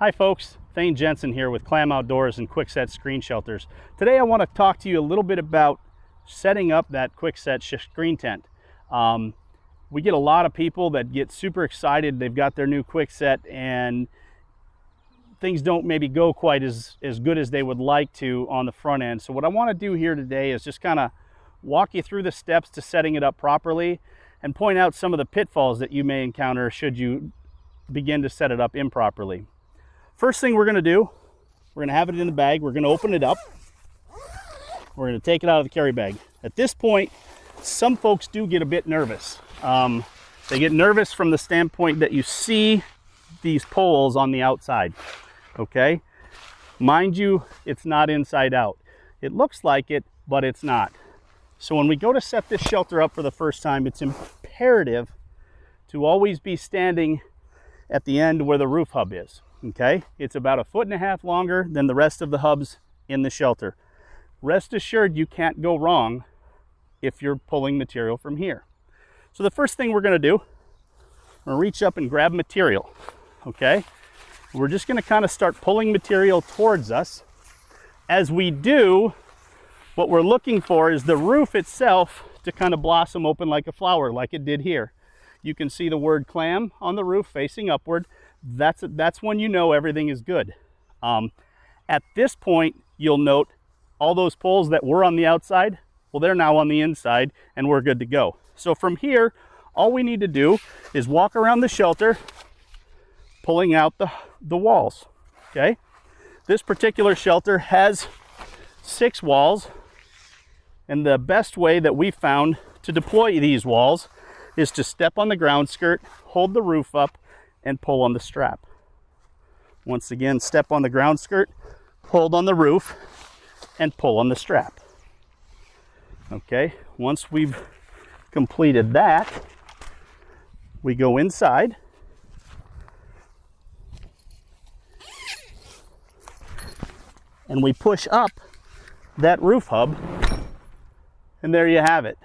Hi folks, Thane Jensen here with Clam Outdoors and Quickset Screen Shelters. Today I want to talk to you a little bit about setting up that Quickset screen tent. We get a lot of people that get super excited. They've got their new Quickset and things don't maybe go quite as good as they would like to on the front end. So what I want to do here today is just kind of walk you through the steps to setting it up properly and point out some of the pitfalls that you may encounter should you begin to set it up improperly. First thing we're going to do, we're going to have it in the bag. We're going to open it up. We're going to take it out of the carry bag. At this point, some folks do get a bit nervous. They get nervous from the standpoint that you see these poles on the outside, okay? Mind you, it's not inside out. It looks like it, but it's not. So when we go to set this shelter up for the first time, it's imperative to always be standing at the end where the roof hub is. Okay, it's about 1.5 feet longer than the rest of the hubs in the shelter. Rest assured you can't go wrong if you're pulling material from here. So the first thing we're going to do, we're going to reach up and grab material. Okay, we're just going to kind of start pulling material towards us. As we do, what we're looking for is the roof itself to kind of blossom open like a flower, like it did here. You can see the word Clam on the roof facing upward. That's when you know everything is good. At this point, you'll note all those poles that were on the outside, well, they're now on the inside and we're good to go. So from here, all we need to do is walk around the shelter, pulling out the walls, okay? This particular shelter has 6 walls, and the best way that we found to deploy these walls is to step on the ground skirt, hold the roof up, and pull on the strap. Once again, step on the ground skirt, hold on the roof, and pull on the strap. Okay, once we've completed that, we go inside. And we push up that roof hub, and there you have it.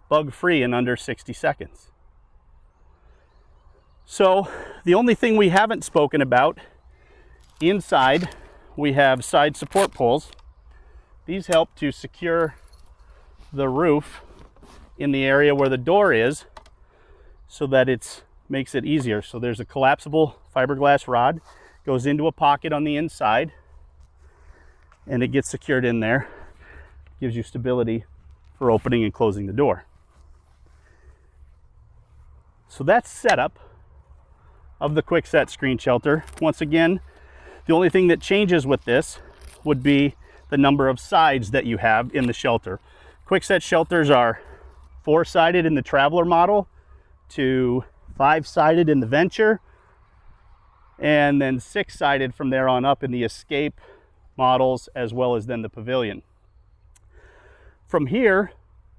Bug-free in under 60 seconds. So the only thing we haven't spoken about, inside we have side support poles. These help to secure the roof in the area where the door is so that it makes it easier. So there's a collapsible fiberglass rod, goes into a pocket on the inside, and it gets secured in there. Gives you stability for opening and closing the door. So that's setup of the Quickset screen shelter. Once again, the only thing that changes with this would be the number of sides that you have in the shelter. Quickset shelters are 4-sided in the Traveler model to 5-sided in the Venture, and then 6-sided from there on up in the Escape models, as well as then the Pavilion. From here,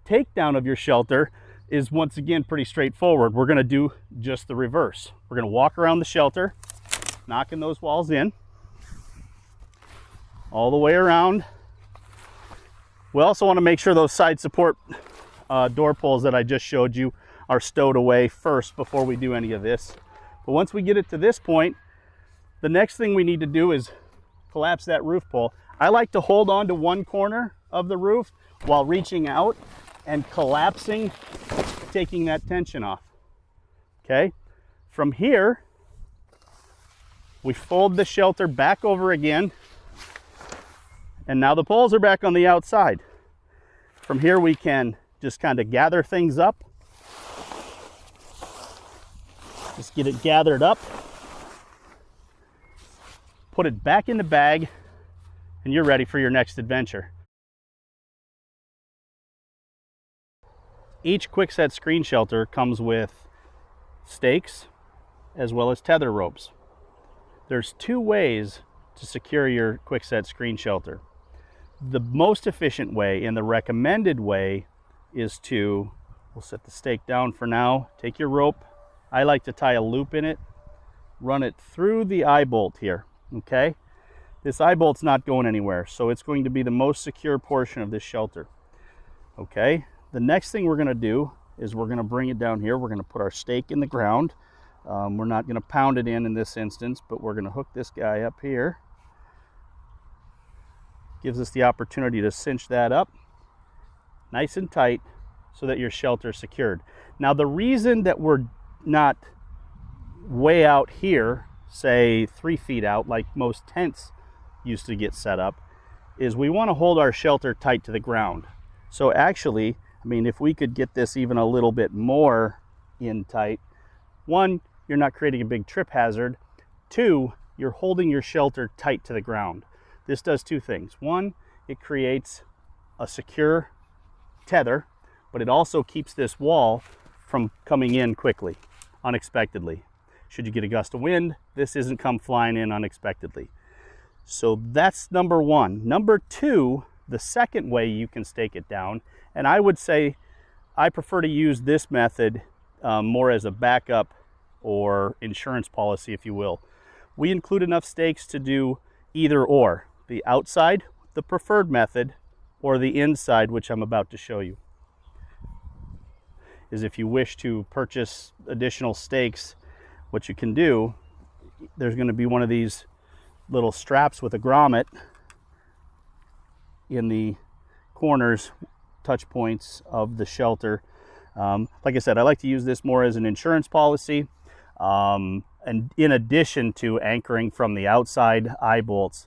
takedown of your shelter is once again pretty straightforward. We're going to do just the reverse. We're going to walk around the shelter, knocking those walls in all the way around. We also want to make sure those side support door pulls that I just showed you are stowed away first before we do any of this. But once we get it to this point, the next thing we need to do is collapse that roof pole. I like to hold on to one corner of the roof while reaching out and collapsing, taking that tension off. Okay, from here we fold the shelter back over again, and now the poles are back on the outside. From here we can just kind of gather things up, just get it gathered up, put it back in the bag, and you're ready for your next adventure. Each Quickset screen shelter comes with stakes as well as tether ropes. There's 2 ways to secure your Quickset screen shelter. The most efficient way and the recommended way is to, we'll set the stake down for now, take your rope. I like to tie a loop in it, run it through the eye bolt here, okay? This eye bolt's not going anywhere, so it's going to be the most secure portion of this shelter, okay? The next thing we're going to do is we're going to bring it down here. We're going to put our stake in the ground We're not going to pound it in this instance, but we're going to hook this guy up here. Gives us the opportunity to cinch that up nice and tight so that your shelter is secured. Now, the reason that we're not way out here, say 3 feet out like most tents used to get set up, is we want to hold our shelter tight to the ground. So actually, I mean, if we could get this even a little bit more in tight, one, you're not creating a big trip hazard. Two, you're holding your shelter tight to the ground. This does two things. One, it creates a secure tether, but it also keeps this wall from coming in quickly, unexpectedly. Should you get a gust of wind, this isn't come flying in unexpectedly. So that's number one. Number two, the second way you can stake it down, and I would say I prefer to use this method more as a backup or insurance policy, if you will. We include enough stakes to do either or. The outside, the preferred method, or the inside, which I'm about to show you. Is if you wish to purchase additional stakes, what you can do, there's going to be one of these little straps with a grommet in the corners, touch points of the shelter. Like I said, I like to use this more as an insurance policy, and in addition to anchoring from the outside eye bolts.